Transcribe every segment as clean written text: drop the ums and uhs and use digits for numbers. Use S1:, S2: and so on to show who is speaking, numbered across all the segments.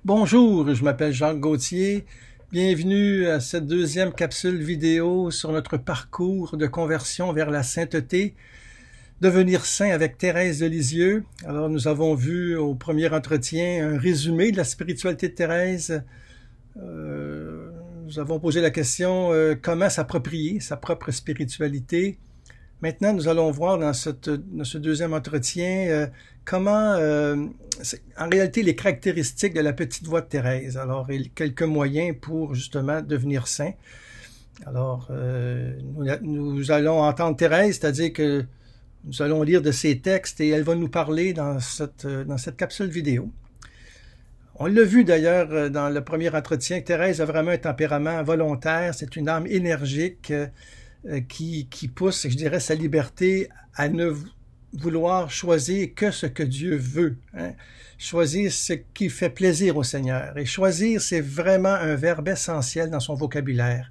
S1: Bonjour, je m'appelle Jacques Gauthier. Bienvenue à cette deuxième capsule vidéo sur notre parcours de conversion vers la sainteté, devenir saint avec Thérèse de Lisieux. Alors nous avons vu au premier entretien un résumé de la spiritualité de Thérèse. Nous avons posé la question comment s'approprier sa propre spiritualité. Maintenant, nous allons voir dans ce deuxième entretien comment, en réalité, les caractéristiques de la petite voix de Thérèse. Alors, quelques moyens pour justement devenir saint. Alors, nous allons entendre Thérèse, c'est-à-dire que nous allons lire de ses textes et elle va nous parler dans cette capsule vidéo. On l'a vu d'ailleurs dans le premier entretien, Thérèse a vraiment un tempérament volontaire, c'est une âme énergique qui pousse, je dirais, sa liberté à ne vouloir choisir que ce que Dieu veut. Hein? Choisir ce qui fait plaisir au Seigneur. Et choisir, c'est vraiment un verbe essentiel dans son vocabulaire.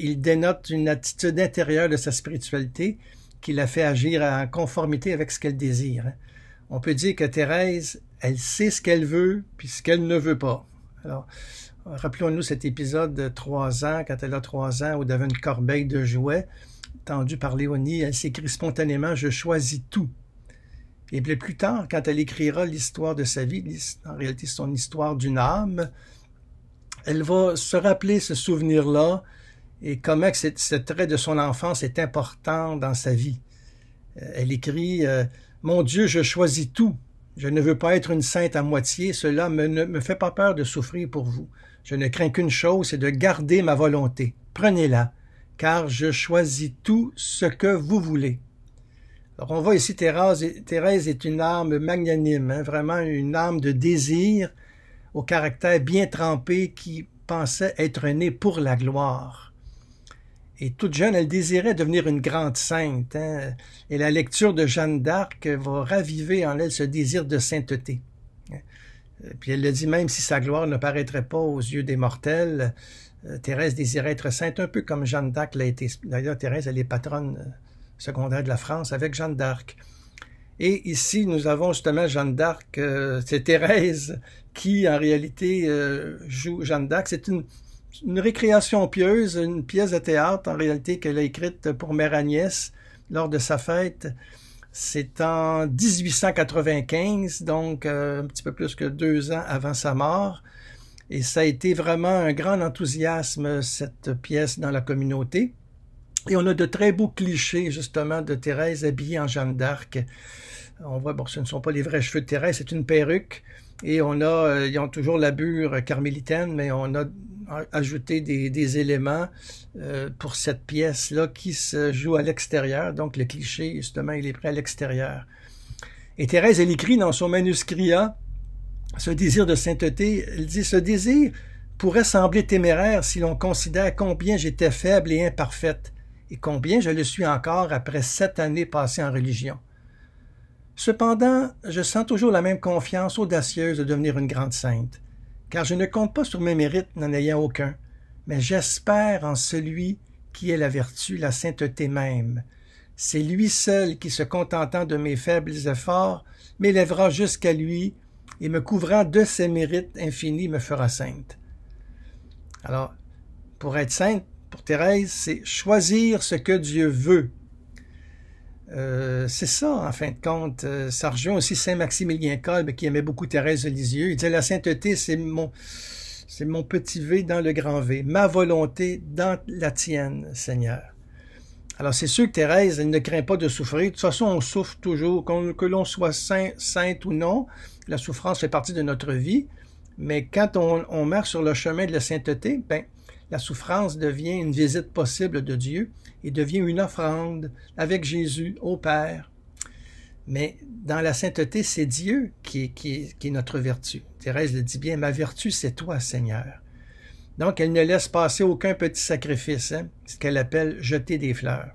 S1: Il dénote une attitude intérieure de sa spiritualité qui la fait agir en conformité avec ce qu'elle désire. Hein? On peut dire que Thérèse, elle sait ce qu'elle veut puis ce qu'elle ne veut pas. Alors, rappelons-nous cet épisode de 3 ans, quand elle a 3 ans, où il y avait une corbeille de jouets, tendue par Léonie, elle s'écrit spontanément « Je choisis tout ». Et bien plus tard, quand elle écrira l'histoire de sa vie, en réalité son histoire d'une âme, elle va se rappeler ce souvenir-là et comment ce trait de son enfance est important dans sa vie. Elle écrit « Mon Dieu, je choisis tout. Je ne veux pas être une sainte à moitié. Cela ne me fait pas peur de souffrir pour vous. Je ne crains qu'une chose, c'est de garder ma volonté. Prenez-la, car je choisis tout ce que vous voulez. » Alors on voit ici Thérèse est une âme magnanime, hein, vraiment une âme de désir, au caractère bien trempé, qui pensait être née pour la gloire. Et toute jeune, elle désirait devenir une grande sainte. Hein, et la lecture de Jeanne d'Arc va raviver en elle ce désir de sainteté. Puis elle le dit, même si sa gloire ne paraîtrait pas aux yeux des mortels, Thérèse désirait être sainte, un peu comme Jeanne d'Arc l'a été. D'ailleurs, Thérèse, elle est patronne secondaire de la France avec Jeanne d'Arc. Et ici, nous avons justement Jeanne d'Arc, c'est Thérèse qui, en réalité, joue Jeanne d'Arc. C'est une récréation pieuse, une pièce de théâtre, en réalité, qu'elle a écrite pour Mère Agnès lors de sa fête. C'est en 1895, donc un petit peu plus que 2 ans avant sa mort. Et ça a été vraiment un grand enthousiasme, cette pièce, dans la communauté. Et on a de très beaux clichés, justement, de Thérèse habillée en Jeanne d'Arc. On voit, bon, ce ne sont pas les vrais cheveux de Thérèse, c'est une perruque. Et ils ont toujours la bure carmélitaine, mais on a ajouté des éléments pour cette pièce-là qui se joue à l'extérieur. Donc le cliché, justement, il est pris à l'extérieur. Et Thérèse, elle écrit dans son manuscrit ce désir de sainteté, elle dit « Ce désir pourrait sembler téméraire si l'on considère combien j'étais faible et imparfaite, et combien je le suis encore après 7 années passées en religion. Cependant, je sens toujours la même confiance audacieuse de devenir une grande sainte, car je ne compte pas sur mes mérites n'en ayant aucun, mais j'espère en celui qui est la vertu, la sainteté même. C'est lui seul qui, se contentant de mes faibles efforts, m'élèvera jusqu'à lui et me couvrant de ses mérites infinis me fera sainte. » Alors, pour être sainte, pour Thérèse, c'est choisir ce que Dieu veut. C'est ça, en fin de compte. Ça rejoint aussi Saint-Maximilien Kolbe, qui aimait beaucoup Thérèse de Lisieux. Il disait, la sainteté, c'est mon petit V dans le grand V. Ma volonté dans la tienne, Seigneur. Alors, c'est sûr que Thérèse, elle ne craint pas de souffrir. De toute façon, on souffre toujours. Que l'on soit sainte ou non, la souffrance fait partie de notre vie. Mais quand on marche sur le chemin de la sainteté, ben, la souffrance devient une visite possible de Dieu et devient une offrande avec Jésus au Père. Mais dans la sainteté, c'est Dieu qui est notre vertu. Thérèse le dit bien, ma vertu, c'est toi, Seigneur. Donc, elle ne laisse passer aucun petit sacrifice, hein, ce qu'elle appelle jeter des fleurs.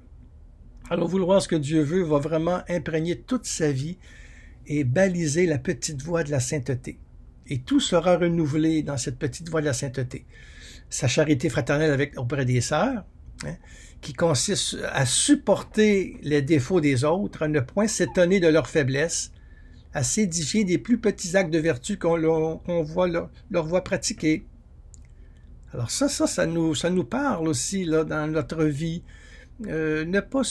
S1: Alors, vouloir ce que Dieu veut va vraiment imprégner toute sa vie et baliser la petite voie de la sainteté. Et tout sera renouvelé dans cette petite voie de la sainteté. Sa charité fraternelle auprès des sœurs, hein, qui consiste à supporter les défauts des autres, à ne point s'étonner de leur faiblesse, à s'édifier des plus petits actes de vertu qu'on voit leur voit pratiquer. Alors ça nous parle aussi là, dans notre vie. Ne pas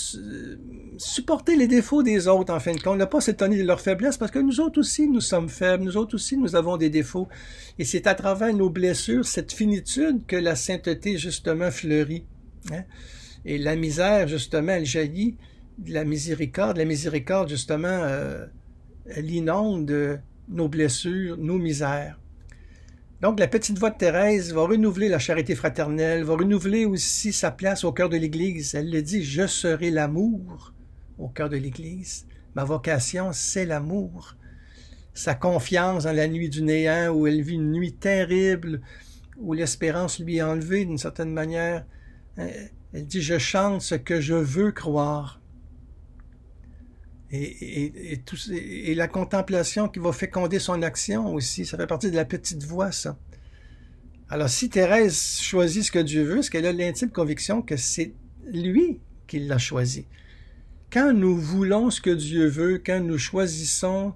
S1: supporter les défauts des autres, en fin de compte, ne pas s'étonner de leurs faiblesses, parce que nous autres aussi, nous sommes faibles, nous autres aussi, nous avons des défauts. Et c'est à travers nos blessures, cette finitude, que la sainteté, justement, fleurit. Hein? Et la misère, justement, elle jaillit de la miséricorde. La miséricorde, justement, elle inonde nos blessures, nos misères. Donc, la petite voix de Thérèse va renouveler la charité fraternelle, va renouveler aussi sa place au cœur de l'Église. Elle le dit, « Je serai l'amour au cœur de l'Église. Ma vocation, c'est l'amour. » Sa confiance dans la nuit du néant, où elle vit une nuit terrible, où l'espérance lui est enlevée d'une certaine manière. Elle dit, « Je chante ce que je veux croire. » Et la contemplation qui va féconder son action aussi, ça fait partie de la petite voix, ça. Alors, si Thérèse choisit ce que Dieu veut, c'est qu'elle a l'intime conviction que c'est lui qui l'a choisi. Quand nous voulons ce que Dieu veut, quand nous choisissons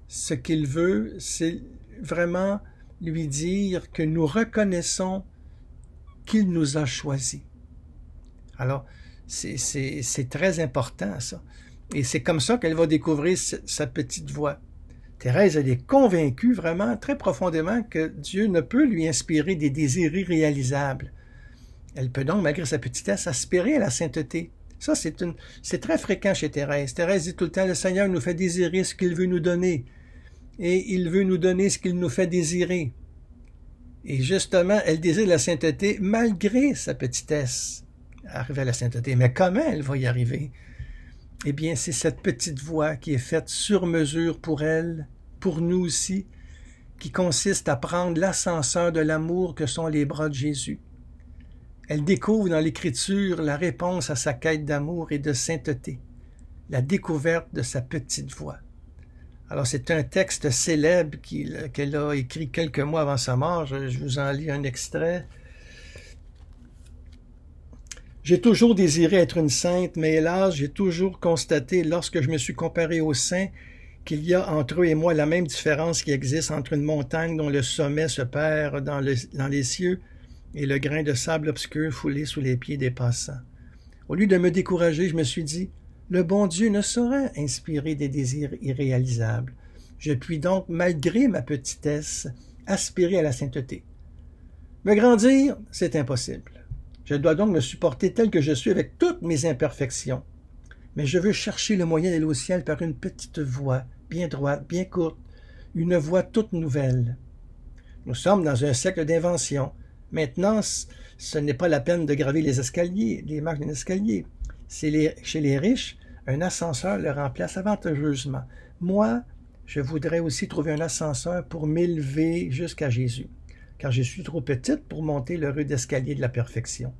S1: ce qu'il veut, c'est vraiment lui dire que nous reconnaissons qu'il nous a choisis. Alors, c'est très important, ça. Et c'est comme ça qu'elle va découvrir sa petite voix. Thérèse, elle est convaincue vraiment, très profondément, que Dieu ne peut lui inspirer des désirs irréalisables. Elle peut donc, malgré sa petitesse, aspirer à la sainteté. Ça, c'est très fréquent chez Thérèse. Thérèse dit tout le temps, le Seigneur nous fait désirer ce qu'il veut nous donner. Et il veut nous donner ce qu'il nous fait désirer. Et justement, elle désire la sainteté malgré sa petitesse. Arriver à la sainteté. Mais comment elle va y arriver? Eh bien, c'est cette petite voie qui est faite sur mesure pour elle, pour nous aussi, qui consiste à prendre l'ascenseur de l'amour que sont les bras de Jésus. Elle découvre dans l'Écriture la réponse à sa quête d'amour et de sainteté, la découverte de sa petite voix. Alors, c'est un texte célèbre qu'elle a écrit quelques mois avant sa mort. Je vous en lis un extrait. J'ai toujours désiré être une sainte, mais hélas, j'ai toujours constaté, lorsque je me suis comparé aux saints, qu'il y a entre eux et moi la même différence qui existe entre une montagne dont le sommet se perd dans les cieux et le grain de sable obscur foulé sous les pieds des passants. Au lieu de me décourager, je me suis dit, le bon Dieu ne saurait inspirer des désirs irréalisables. Je puis donc, malgré ma petitesse, aspirer à la sainteté. Me grandir, c'est impossible. Je dois donc me supporter tel que je suis avec toutes mes imperfections. Mais je veux chercher le moyen d'aller au ciel par une petite voie, bien droite, bien courte, une voie toute nouvelle. Nous sommes dans un siècle d'invention. Maintenant, ce n'est pas la peine de graver les escaliers, les marches d'un escalier. Chez les riches, un ascenseur le remplace avantageusement. Moi, je voudrais aussi trouver un ascenseur pour m'élever jusqu'à Jésus, car je suis trop petite pour monter le rude escalier de la perfection.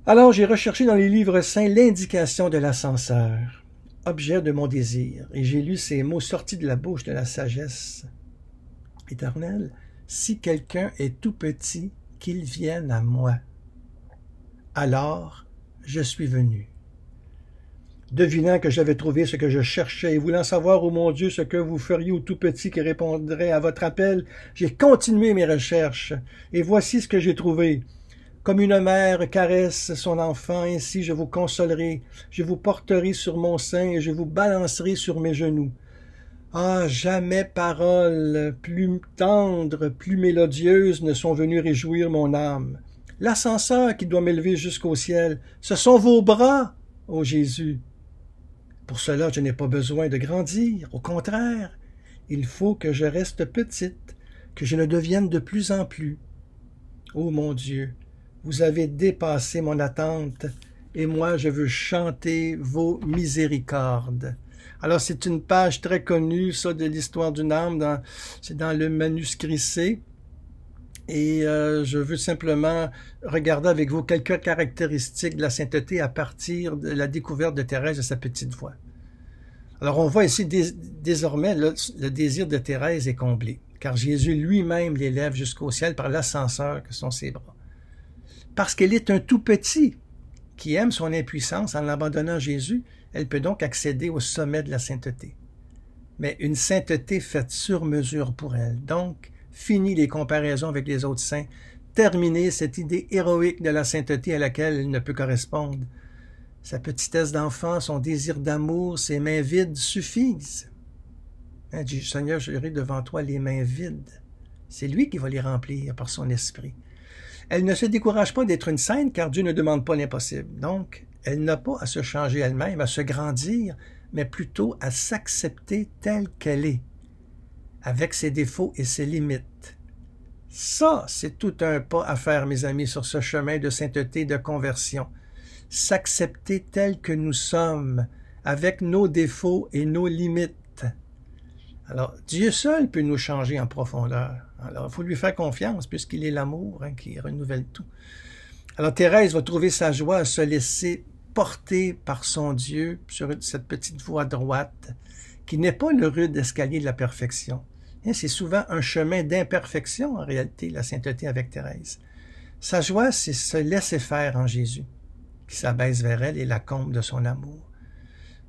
S1: Alors j'ai recherché dans les livres saints l'indication de l'ascenseur, objet de mon désir, et j'ai lu ces mots sortis de la bouche de la sagesse éternelle. Si quelqu'un est tout petit, qu'il vienne à moi. Alors, je suis venu. Devinant que j'avais trouvé ce que je cherchais et voulant savoir, ô mon Dieu, ce que vous feriez au tout petit qui répondrait à votre appel, j'ai continué mes recherches, et voici ce que j'ai trouvé. Comme une mère caresse son enfant, ainsi je vous consolerai, je vous porterai sur mon sein et je vous balancerai sur mes genoux. Ah, jamais paroles plus tendres, plus mélodieuses ne sont venues réjouir mon âme. L'ascenseur qui doit m'élever jusqu'au ciel, ce sont vos bras, ô Jésus. Pour cela, je n'ai pas besoin de grandir. Au contraire, il faut que je reste petite, que je ne devienne de plus en plus. Ô mon Dieu, vous avez dépassé mon attente, et moi je veux chanter vos miséricordes. Alors c'est une page très connue, ça, de l'histoire d'une âme, c'est dans le manuscrit C. Et je veux simplement regarder avec vous quelques caractéristiques de la sainteté à partir de la découverte de Thérèse de sa petite voix. Alors on voit ici désormais le désir de Thérèse est comblé, car Jésus lui-même l'élève jusqu'au ciel par l'ascenseur que sont ses bras. Parce qu'elle est un tout petit qui aime son impuissance en l'abandonnant à Jésus, elle peut donc accéder au sommet de la sainteté. mais une sainteté faite sur mesure pour elle. Donc, fini les comparaisons avec les autres saints. Terminez cette idée héroïque de la sainteté à laquelle elle ne peut correspondre. Sa petitesse d'enfant, son désir d'amour, ses mains vides suffisent. Hein, dit, Seigneur, j'irai devant toi les mains vides. C'est lui qui va les remplir par son esprit. Elle ne se décourage pas d'être une sainte car Dieu ne demande pas l'impossible. Donc, elle n'a pas à se changer elle-même, à se grandir, mais plutôt à s'accepter telle qu'elle est, avec ses défauts et ses limites. Ça, c'est tout un pas à faire, mes amis, sur ce chemin de sainteté, de conversion. S'accepter tel que nous sommes, avec nos défauts et nos limites. Alors, Dieu seul peut nous changer en profondeur. Alors, il faut lui faire confiance, puisqu'il est l'amour qui renouvelle tout. Alors, Thérèse va trouver sa joie à se laisser porter par son Dieu sur cette petite voie droite, qui n'est pas le rude escalier de la perfection. C'est souvent un chemin d'imperfection, en réalité, la sainteté avec Thérèse. Sa joie, c'est se laisser faire en Jésus, qui s'abaisse vers elle et la comble de son amour.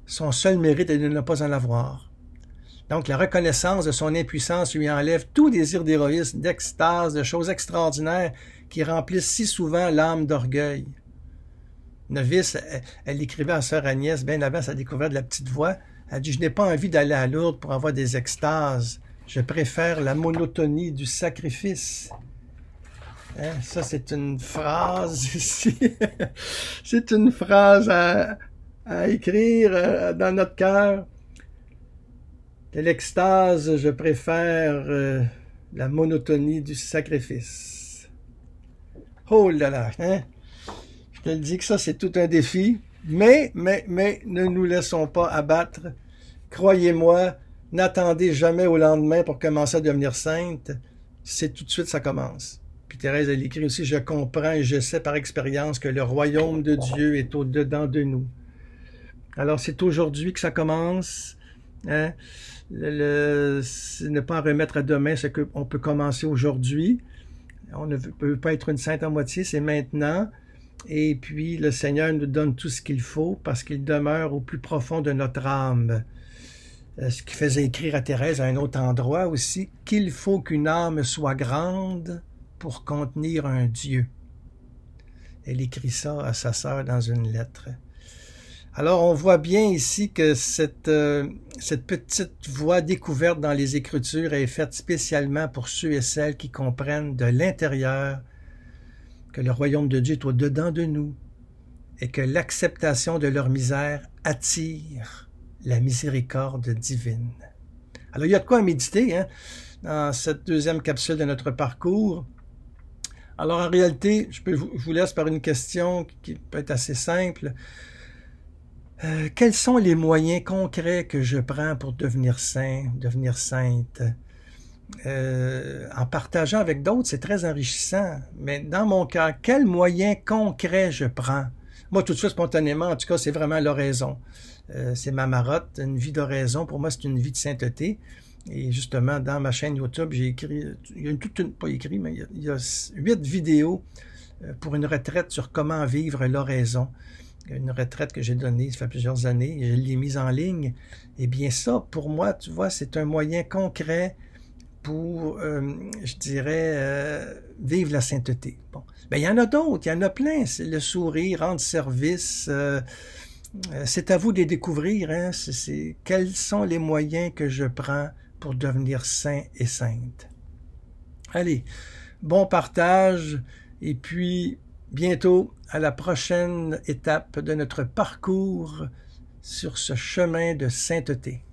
S1: Son seul mérite est de ne pas en avoir. Donc, la reconnaissance de son impuissance lui enlève tout désir d'héroïsme, d'extase, de choses extraordinaires qui remplissent si souvent l'âme d'orgueil. Novice, elle écrivait à sœur Agnès, bien avant sa découverte de la petite voix, elle dit « Je n'ai pas envie d'aller à Lourdes pour avoir des extases. Je préfère la monotonie du sacrifice. » Hein, ça, c'est une phrase ici. C'est une phrase à écrire dans notre cœur. De l'extase, je préfère la monotonie du sacrifice. Oh là là, hein? Je te le dis que ça, c'est tout un défi. Mais, ne nous laissons pas abattre. Croyez-moi, n'attendez jamais au lendemain pour commencer à devenir sainte. C'est tout de suite, ça commence. Puis Thérèse, elle écrit aussi, je comprends et je sais par expérience que le royaume de Dieu est au-dedans de nous. Alors, c'est aujourd'hui que ça commence. Hein? Ne pas en remettre à demain ce qu'on peut commencer aujourd'hui. On ne peut pas être une sainte à moitié, c'est maintenant. Et puis, le Seigneur nous donne tout ce qu'il faut parce qu'il demeure au plus profond de notre âme. Ce qui faisait écrire à Thérèse à un autre endroit aussi, qu'il faut qu'une âme soit grande pour contenir un Dieu. Elle écrit ça à sa sœur dans une lettre. Alors, on voit bien ici que cette petite voie découverte dans les Écritures est faite spécialement pour ceux et celles qui comprennent de l'intérieur que le royaume de Dieu est au-dedans de nous et que l'acceptation de leur misère attire la miséricorde divine. Alors, il y a de quoi méditer hein, dans cette deuxième capsule de notre parcours. Alors, en réalité, je vous laisse par une question qui peut être assez simple. Quels sont les moyens concrets que je prends pour devenir saint, devenir sainte? En partageant avec d'autres, c'est très enrichissant. Mais dans mon cas, quels moyens concrets je prends? Moi, tout de suite, spontanément, en tout cas, c'est vraiment l'oraison. C'est ma marotte, une vie d'oraison. Pour moi, c'est une vie de sainteté. Et justement, dans ma chaîne YouTube, j'ai écrit, il y a pas écrit, mais il y a 8 vidéos pour une retraite sur comment vivre l'oraison. Une retraite que j'ai donnée, ça fait plusieurs années, et je l'ai mise en ligne. Eh bien ça, pour moi, tu vois, c'est un moyen concret pour, je dirais, vivre la sainteté. Bon, ben, il y en a d'autres, il y en a plein. C'est le sourire, rendre service. C'est à vous de les découvrir. Hein? Quels sont les moyens que je prends pour devenir saint et sainte? Allez, bon partage, et puis bientôt à la prochaine étape de notre parcours sur ce chemin de sainteté.